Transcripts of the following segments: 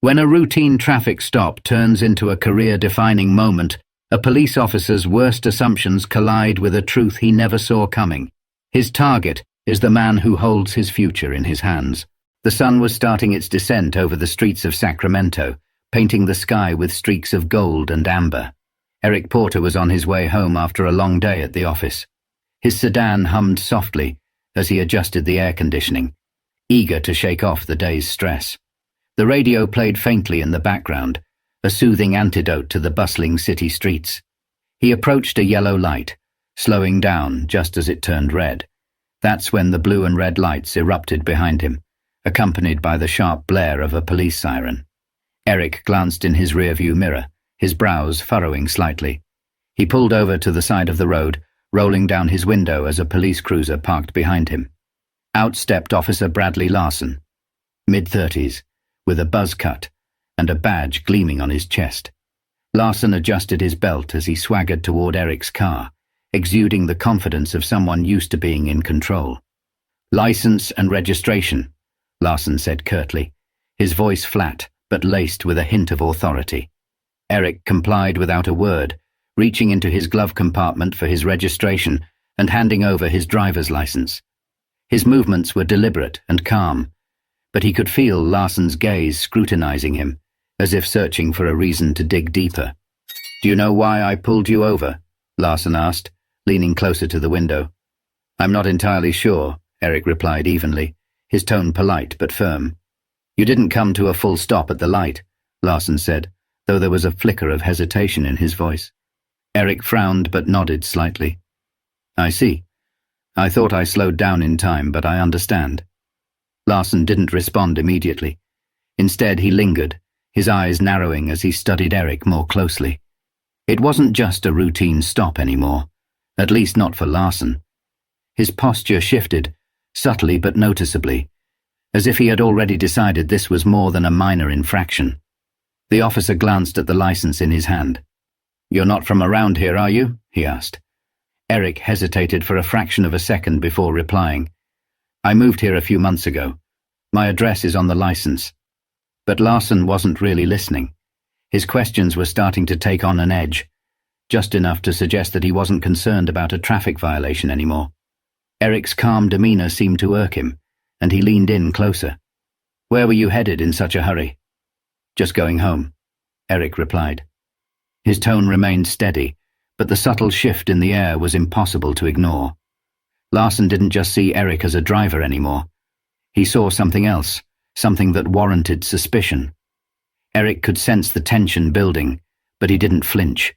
When a routine traffic stop turns into a career-defining moment, a police officer's worst assumptions collide with a truth he never saw coming. His target is the man who holds his future in his hands. The sun was starting its descent over the streets of Sacramento, painting the sky with streaks of gold and amber. Eric Porter was on his way home after a long day at the office. His sedan hummed softly as he adjusted the air conditioning, eager to shake off the day's stress. The radio played faintly in the background, a soothing antidote to the bustling city streets. He approached a yellow light, slowing down just as it turned red. That's when the blue and red lights erupted behind him, accompanied by the sharp blare of a police siren. Eric glanced in his rearview mirror, his brows furrowing slightly. He pulled over to the side of the road, rolling down his window as a police cruiser parked behind him. Out stepped Officer Bradley Larson, mid-30s, with a buzz cut and a badge gleaming on his chest. Larson adjusted his belt as he swaggered toward Eric's car, exuding the confidence of someone used to being in control. "License and registration," Larson said curtly, his voice flat but laced with a hint of authority. Eric complied without a word, reaching into his glove compartment for his registration and handing over his driver's license. His movements were deliberate and calm, but he could feel Larson's gaze scrutinizing him, as if searching for a reason to dig deeper. "Do you know why I pulled you over?" Larson asked, leaning closer to the window. "I'm not entirely sure," Eric replied evenly, his tone polite but firm. "You didn't come to a full stop at the light," Larson said, though there was a flicker of hesitation in his voice. Eric frowned but nodded slightly. "I see. I thought I slowed down in time, but I understand." Larson didn't respond immediately. Instead, he lingered, his eyes narrowing as he studied Eric more closely. It wasn't just a routine stop anymore, at least not for Larson. His posture shifted, subtly but noticeably, as if he had already decided this was more than a minor infraction. The officer glanced at the license in his hand. "You're not from around here, are you?" he asked. Eric hesitated for a fraction of a second before replying. "I moved here a few months ago. My address is on the license." But Larson wasn't really listening. His questions were starting to take on an edge, just enough to suggest that he wasn't concerned about a traffic violation anymore. Eric's calm demeanor seemed to irk him, and he leaned in closer. "Where were you headed in such a hurry?" "Just going home," Eric replied. His tone remained steady, but the subtle shift in the air was impossible to ignore. Larson didn't just see Eric as a driver anymore. He saw something else, something that warranted suspicion. Eric could sense the tension building, but he didn't flinch.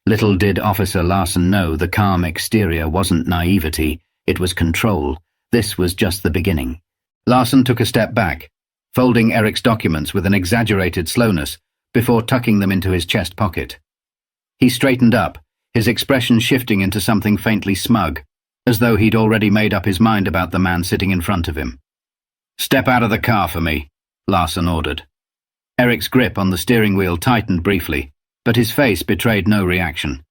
Little did Officer Larson know the calm exterior wasn't naivety, it was control. This was just the beginning. Larson took a step back, folding Eric's documents with an exaggerated slowness before tucking them into his chest pocket. He straightened up, his expression shifting into something faintly smug, as though he'd already made up his mind about the man sitting in front of him. "Step out of the car for me," Larson ordered. Eric's grip on the steering wheel tightened briefly, but his face betrayed no reaction.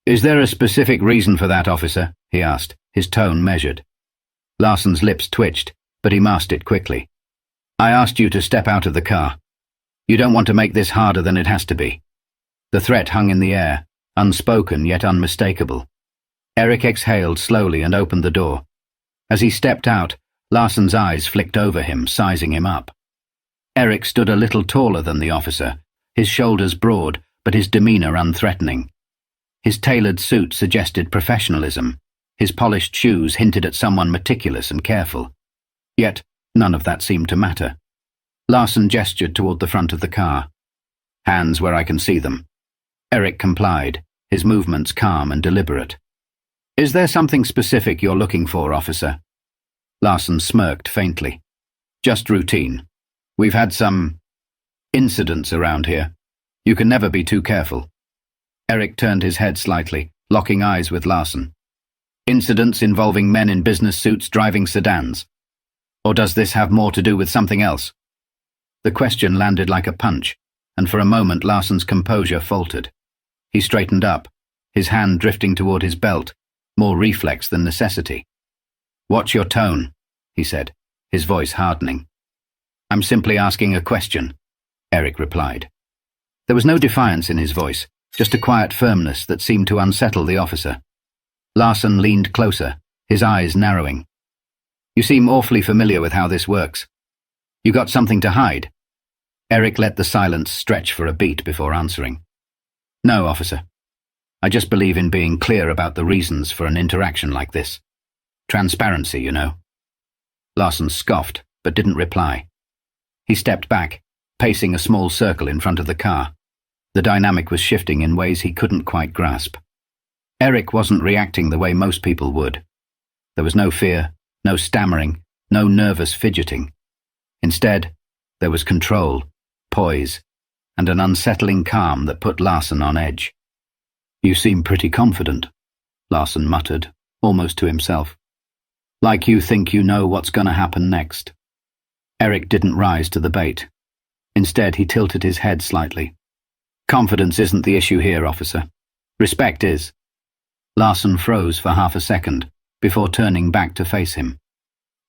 "Is there a specific reason for that, officer?" he asked, his tone measured. Larson's lips twitched, but he masked it quickly. "I asked you to step out of the car. You don't want to make this harder than it has to be." The threat hung in the air, unspoken yet unmistakable. Eric exhaled slowly and opened the door. As he stepped out, Larson's eyes flicked over him, sizing him up. Eric stood a little taller than the officer, his shoulders broad, but his demeanor unthreatening. His tailored suit suggested professionalism. His polished shoes hinted at someone meticulous and careful. Yet, none of that seemed to matter. Larson gestured toward the front of the car. "Hands where I can see them." Eric complied, his movements calm and deliberate. "Is there something specific you're looking for, officer?" Larson smirked faintly. "Just routine. We've had some incidents around here. You can never be too careful." Eric turned his head slightly, locking eyes with Larson. "Incidents involving men in business suits driving sedans? Or does this have more to do with something else?" The question landed like a punch, and for a moment Larson's composure faltered. He straightened up, his hand drifting toward his belt, more reflex than necessity. "Watch your tone," he said, his voice hardening. "I'm simply asking a question. Eric replied. There was no defiance in his voice, just a quiet firmness that seemed to unsettle the officer. Larson leaned closer, his eyes narrowing. You seem awfully familiar with how this works. You got something to hide? Eric let the silence stretch for a beat before answering. No, officer. I just believe in being clear about the reasons for an interaction like this. Transparency, you know. Larson scoffed, but didn't reply. He stepped back, pacing a small circle in front of the car. The dynamic was shifting in ways he couldn't quite grasp. Eric wasn't reacting the way most people would. There was no fear, no stammering, no nervous fidgeting. Instead, there was control, poise, and an unsettling calm that put Larson on edge. You seem pretty confident, Larson muttered, almost to himself. Like you think you know what's going to happen next. Eric didn't rise to the bait. Instead, he tilted his head slightly. Confidence isn't the issue here, officer. Respect is. Larson froze for half a second, before turning back to face him.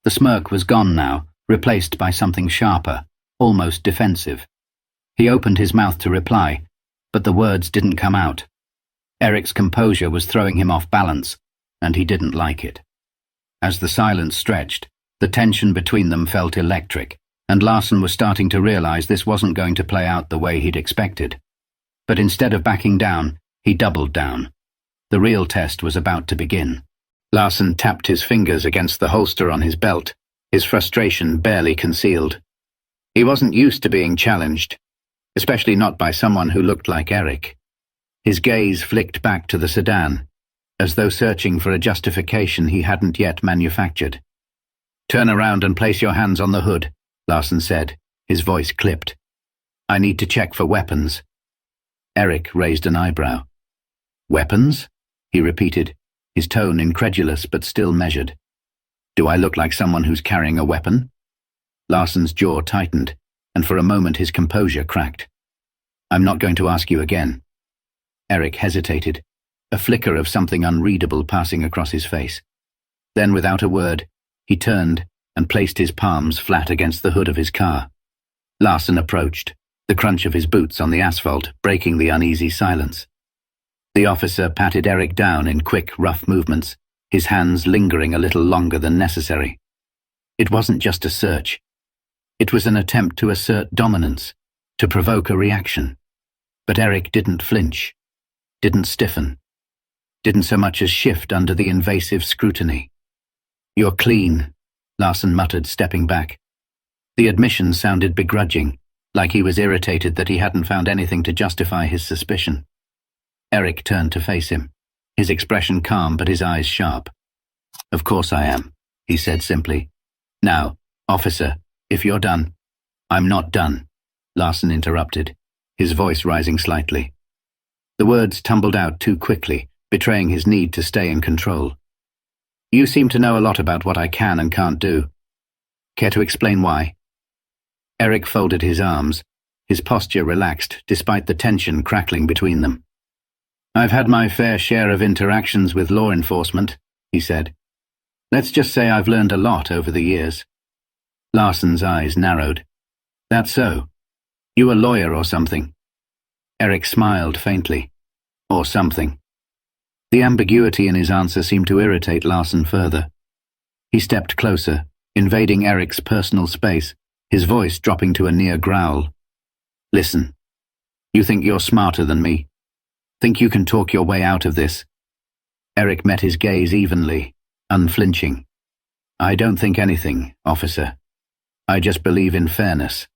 The smirk was gone now, replaced by something sharper, almost defensive. He opened his mouth to reply, but the words didn't come out. Eric's composure was throwing him off balance, and he didn't like it. As the silence stretched, the tension between them felt electric, and Larson was starting to realize this wasn't going to play out the way he'd expected. But instead of backing down, he doubled down. The real test was about to begin. Larson tapped his fingers against the holster on his belt, his frustration barely concealed. He wasn't used to being challenged, especially not by someone who looked like Eric. His gaze flicked back to the sedan, as though searching for a justification he hadn't yet manufactured. Turn around and place your hands on the hood, Larson said, his voice clipped. I need to check for weapons. Eric raised an eyebrow. Weapons? He repeated, his tone incredulous but still measured. Do I look like someone who's carrying a weapon? Larson's jaw tightened, and for a moment his composure cracked. I'm not going to ask you again. Eric hesitated, a flicker of something unreadable passing across his face. Then, without a word, he turned and placed his palms flat against the hood of his car. Larson approached, the crunch of his boots on the asphalt breaking the uneasy silence. The officer patted Eric down in quick, rough movements, his hands lingering a little longer than necessary. It wasn't just a search. It was an attempt to assert dominance, to provoke a reaction. But Eric didn't flinch, didn't stiffen, didn't so much as shift under the invasive scrutiny. You're clean, Larson muttered, stepping back. The admission sounded begrudging, like he was irritated that he hadn't found anything to justify his suspicion. Eric turned to face him, his expression calm but his eyes sharp. Of course I am, he said simply. Now, officer, if you're done. I'm not done, Larson interrupted, his voice rising slightly. The words tumbled out too quickly, betraying his need to stay in control. You seem to know a lot about what I can and can't do. Care to explain why? Eric folded his arms, his posture relaxed despite the tension crackling between them. I've had my fair share of interactions with law enforcement, he said. Let's just say I've learned a lot over the years. Larson's eyes narrowed. That's so. You a lawyer or something? Eric smiled faintly. Or something. The ambiguity in his answer seemed to irritate Larson further. He stepped closer, invading Eric's personal space, his voice dropping to a near growl. Listen. You think you're smarter than me? Think you can talk your way out of this? Eric met his gaze evenly, unflinching. I don't think anything, officer. I just believe in fairness.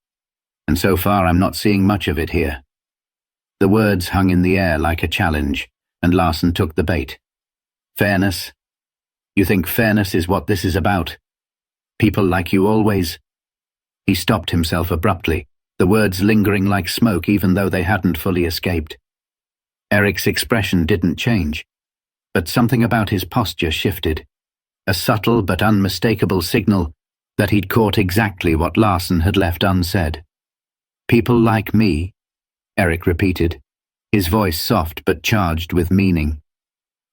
And so far I'm not seeing much of it here. The words hung in the air like a challenge, and Larson took the bait. Fairness? You think fairness is what this is about? People like you always? He stopped himself abruptly, the words lingering like smoke even though they hadn't fully escaped. Eric's expression didn't change, but something about his posture shifted, a subtle but unmistakable signal that he'd caught exactly what Larson had left unsaid. People like me, Eric repeated, his voice soft but charged with meaning.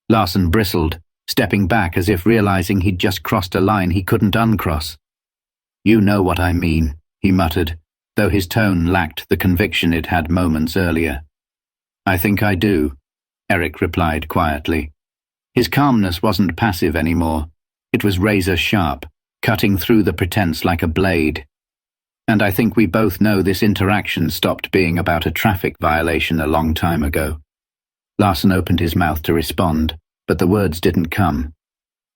Larson bristled, stepping back as if realizing he'd just crossed a line he couldn't uncross. You know what I mean, he muttered, though his tone lacked the conviction it had moments earlier. "I think I do," Eric replied quietly. His calmness wasn't passive anymore. It was razor-sharp, cutting through the pretense like a blade. "And I think we both know this interaction stopped being about a traffic violation a long time ago." Larson opened his mouth to respond, but the words didn't come.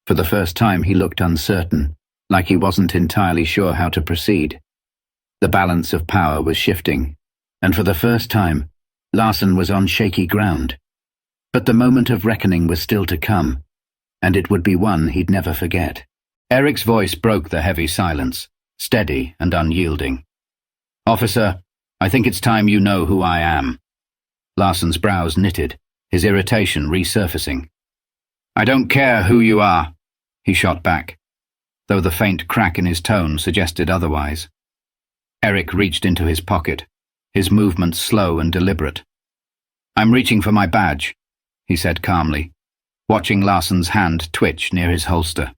For the first time he looked uncertain, like he wasn't entirely sure how to proceed. The balance of power was shifting, and for the first time, Larson was on shaky ground. But the moment of reckoning was still to come, and it would be one he'd never forget. Eric's voice broke the heavy silence, steady and unyielding. "Officer, I think it's time you know who I am." Larson's brows knitted, his irritation resurfacing. "I don't care who you are," he shot back, though the faint crack in his tone suggested otherwise. Eric reached into his pocket, his movements slow and deliberate. "I'm reaching for my badge," he said calmly, watching Larson's hand twitch near his holster.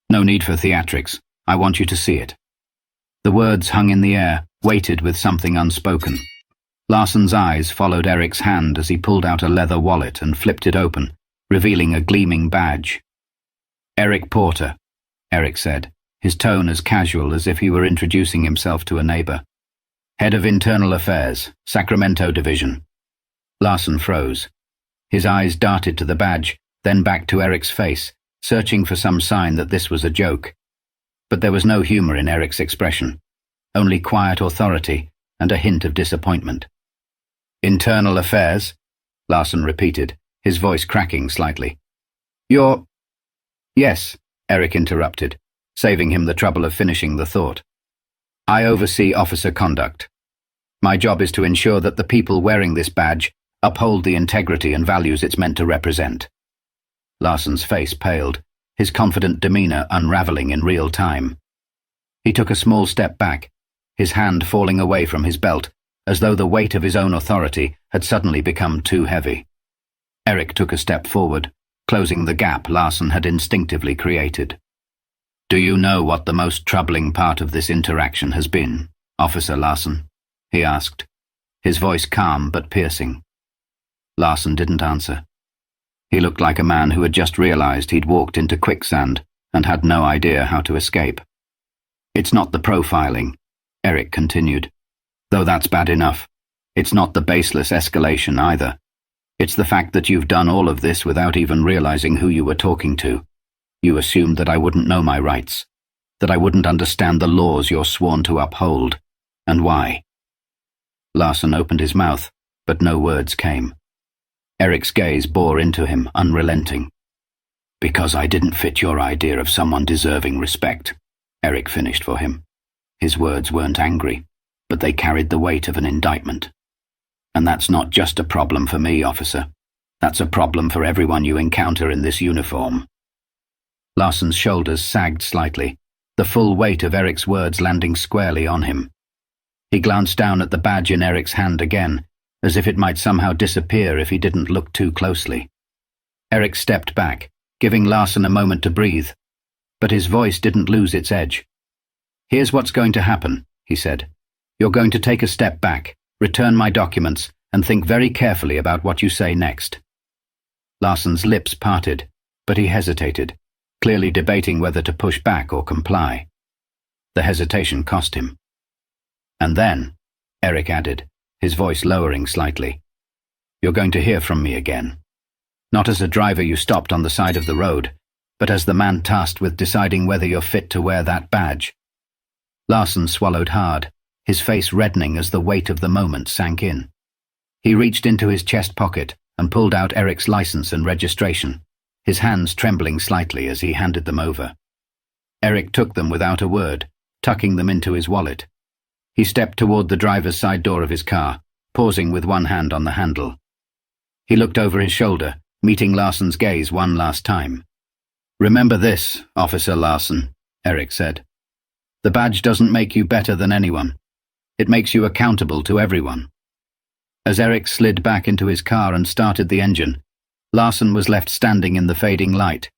"No need for theatrics. I want you to see it." The words hung in the air, weighted with something unspoken. Larson's eyes followed Eric's hand as he pulled out a leather wallet and flipped it open, revealing a gleaming badge. "Eric Porter," Eric said, his tone as casual as if he were introducing himself to a neighbor. "Head of Internal Affairs, Sacramento Division." Larson froze. His eyes darted to the badge, then back to Eric's face, searching for some sign that this was a joke. But there was no humor in Eric's expression, only quiet authority and a hint of disappointment. "Internal Affairs?" Larson repeated, his voice cracking slightly. "You're—" "Yes," Eric interrupted, saving him the trouble of finishing the thought. "I oversee officer conduct. My job is to ensure that the people wearing this badge uphold the integrity and values it's meant to represent." Larson's face paled, his confident demeanor unraveling in real time. He took a small step back, his hand falling away from his belt, as though the weight of his own authority had suddenly become too heavy. Eric took a step forward, closing the gap Larson had instinctively created. "Do you know what the most troubling part of this interaction has been, Officer Larson?" he asked, his voice calm but piercing. Larson didn't answer. He looked like a man who had just realized he'd walked into quicksand and had no idea how to escape. "It's not the profiling," Eric continued, "though that's bad enough. It's not the baseless escalation either. It's the fact that you've done all of this without even realizing who you were talking to. You assumed that I wouldn't know my rights, that I wouldn't understand the laws you're sworn to uphold. And why?" Larson opened his mouth, but no words came. Eric's gaze bore into him, unrelenting. "Because I didn't fit your idea of someone deserving respect," Eric finished for him. His words weren't angry, but they carried the weight of an indictment. "And that's not just a problem for me, officer. That's a problem for everyone you encounter in this uniform." Larson's shoulders sagged slightly, the full weight of Eric's words landing squarely on him. He glanced down at the badge in Eric's hand again, as if it might somehow disappear if he didn't look too closely. Eric stepped back, giving Larson a moment to breathe, but his voice didn't lose its edge. "Here's what's going to happen," he said. "You're going to take a step back, return my documents, and think very carefully about what you say next." Larson's lips parted, but he hesitated, clearly debating whether to push back or comply. The hesitation cost him. "And then," Eric added, his voice lowering slightly, "you're going to hear from me again. Not as a driver you stopped on the side of the road, but as the man tasked with deciding whether you're fit to wear that badge." Larson swallowed hard, his face reddening as the weight of the moment sank in. He reached into his chest pocket and pulled out Eric's license and registration, his hands trembling slightly as he handed them over. Eric took them without a word, tucking them into his wallet. He stepped toward the driver's side door of his car, pausing with one hand on the handle. He looked over his shoulder, meeting Larson's gaze one last time. "Remember this, Officer Larson," Eric said. "The badge doesn't make you better than anyone. It makes you accountable to everyone." As Eric slid back into his car and started the engine, Larson was left standing in the fading light,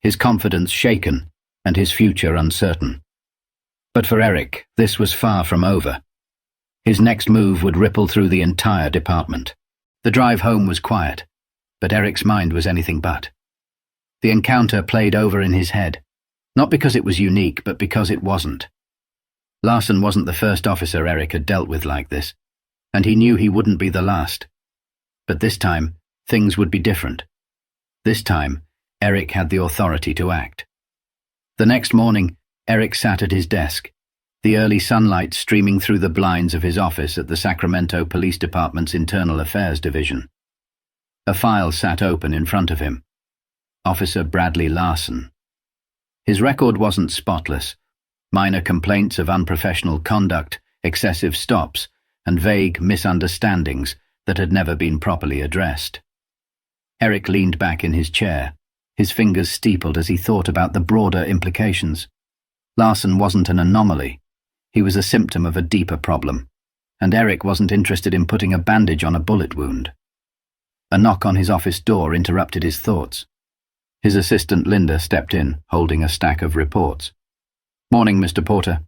his confidence shaken and his future uncertain. But for Eric, this was far from over. His next move would ripple through the entire department. The drive home was quiet, but Eric's mind was anything but. The encounter played over in his head, not because it was unique, but because it wasn't. Larson wasn't the first officer Eric had dealt with like this, and he knew he wouldn't be the last. But this time, things would be different. This time, Eric had the authority to act. The next morning, Eric sat at his desk, the early sunlight streaming through the blinds of his office at the Sacramento Police Department's Internal Affairs Division. A file sat open in front of him. Officer Bradley Larson. His record wasn't spotless. Minor complaints of unprofessional conduct, excessive stops, and vague misunderstandings that had never been properly addressed. Eric leaned back in his chair, his fingers steepled as he thought about the broader implications. Larson wasn't an anomaly. He was a symptom of a deeper problem, and Eric wasn't interested in putting a bandage on a bullet wound. A knock on his office door interrupted his thoughts. His assistant Linda stepped in, holding a stack of reports. "Morning, Mr. Porter.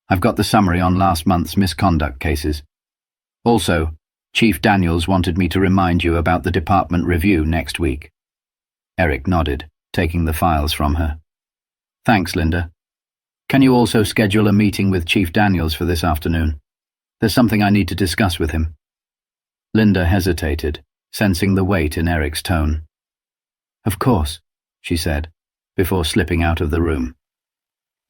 I've got the summary on last month's misconduct cases. Also, Chief Daniels wanted me to remind you about the department review next week." Eric nodded, taking the files from her. "Thanks, Linda. Can you also schedule a meeting with Chief Daniels for this afternoon? There's something I need to discuss with him." Linda hesitated, sensing the weight in Eric's tone. "Of course," she said, before slipping out of the room.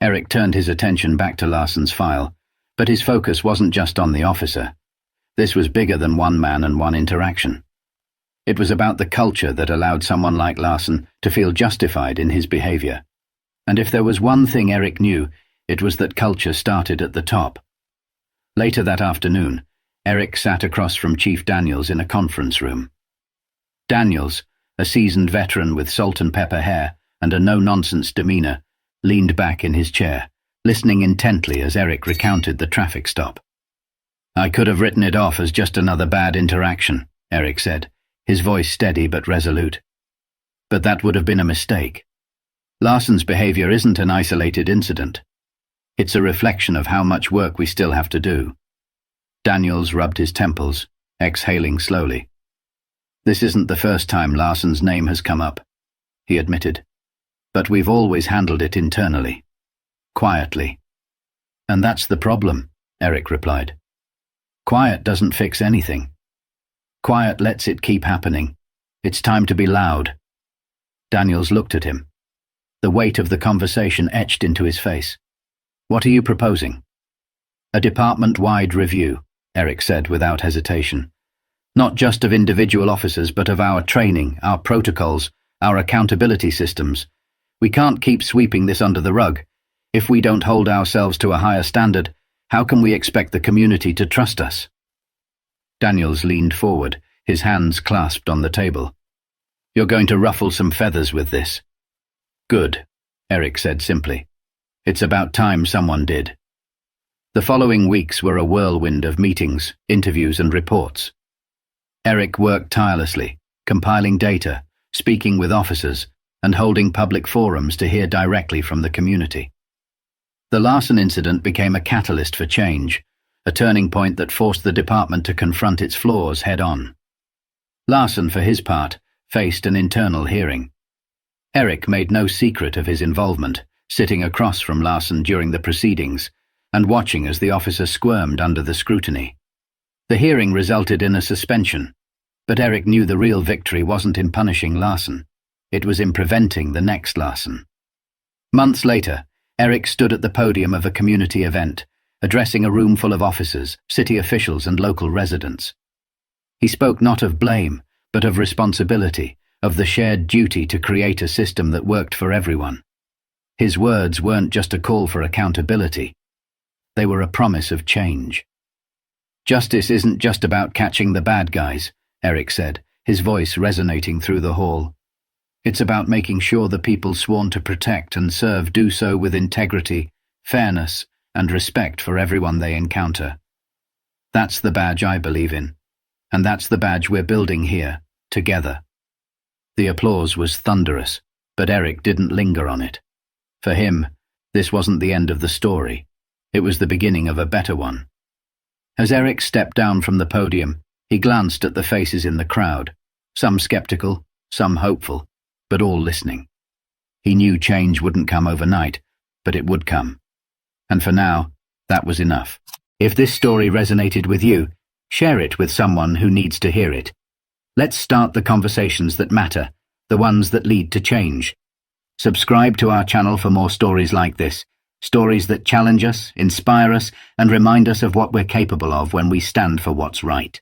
Eric turned his attention back to Larson's file, but his focus wasn't just on the officer. This was bigger than one man and one interaction. It was about the culture that allowed someone like Larson to feel justified in his behavior. And if there was one thing Eric knew, it was that culture started at the top. Later that afternoon, Eric sat across from Chief Daniels in a conference room. Daniels, a seasoned veteran with salt and pepper hair and a no-nonsense demeanor, leaned back in his chair, listening intently as Eric recounted the traffic stop. "I could have written it off as just another bad interaction," Eric said, his voice steady but resolute. "But that would have been a mistake. Larson's behavior isn't an isolated incident. It's a reflection of how much work we still have to do." Daniels rubbed his temples, exhaling slowly. "This isn't the first time Larson's name has come up," he admitted. "But we've always handled it internally. Quietly." "And that's the problem," Eric replied. "Quiet doesn't fix anything. Quiet lets it keep happening. It's time to be loud." Daniels looked at him. The weight of the conversation etched into his face. "What are you proposing?" "A department-wide review," Eric said without hesitation. "Not just of individual officers, but of our training, our protocols, our accountability systems. We can't keep sweeping this under the rug. If we don't hold ourselves to a higher standard, how can we expect the community to trust us?" Daniels leaned forward, his hands clasped on the table. "You're going to ruffle some feathers with this." "Good," Eric said simply. "It's about time someone did." The following weeks were a whirlwind of meetings, interviews, and reports. Eric worked tirelessly, compiling data, speaking with officers, and holding public forums to hear directly from the community. The Larson incident became a catalyst for change, a turning point that forced the department to confront its flaws head-on. Larson, for his part, faced an internal hearing. Eric made no secret of his involvement, sitting across from Larson during the proceedings and watching as the officer squirmed under the scrutiny. The hearing resulted in a suspension, but Eric knew the real victory wasn't in punishing Larson. It was in preventing the next Larson. Months later, Eric stood at the podium of a community event, addressing a room full of officers, city officials, and local residents. He spoke not of blame, but of responsibility, of the shared duty to create a system that worked for everyone. His words weren't just a call for accountability. They were a promise of change. "Justice isn't just about catching the bad guys," Eric said, his voice resonating through the hall. "It's about making sure the people sworn to protect and serve do so with integrity, fairness, and respect for everyone they encounter. That's the badge I believe in, and that's the badge we're building here, together." The applause was thunderous, but Eric didn't linger on it. For him, this wasn't the end of the story. It was the beginning of a better one. As Eric stepped down from the podium, he glanced at the faces in the crowd, some skeptical, some hopeful, but all listening. He knew change wouldn't come overnight, but it would come. And for now, that was enough. If this story resonated with you, share it with someone who needs to hear it. Let's start the conversations that matter, the ones that lead to change. Subscribe to our channel for more stories like this, stories that challenge us, inspire us, and remind us of what we're capable of when we stand for what's right.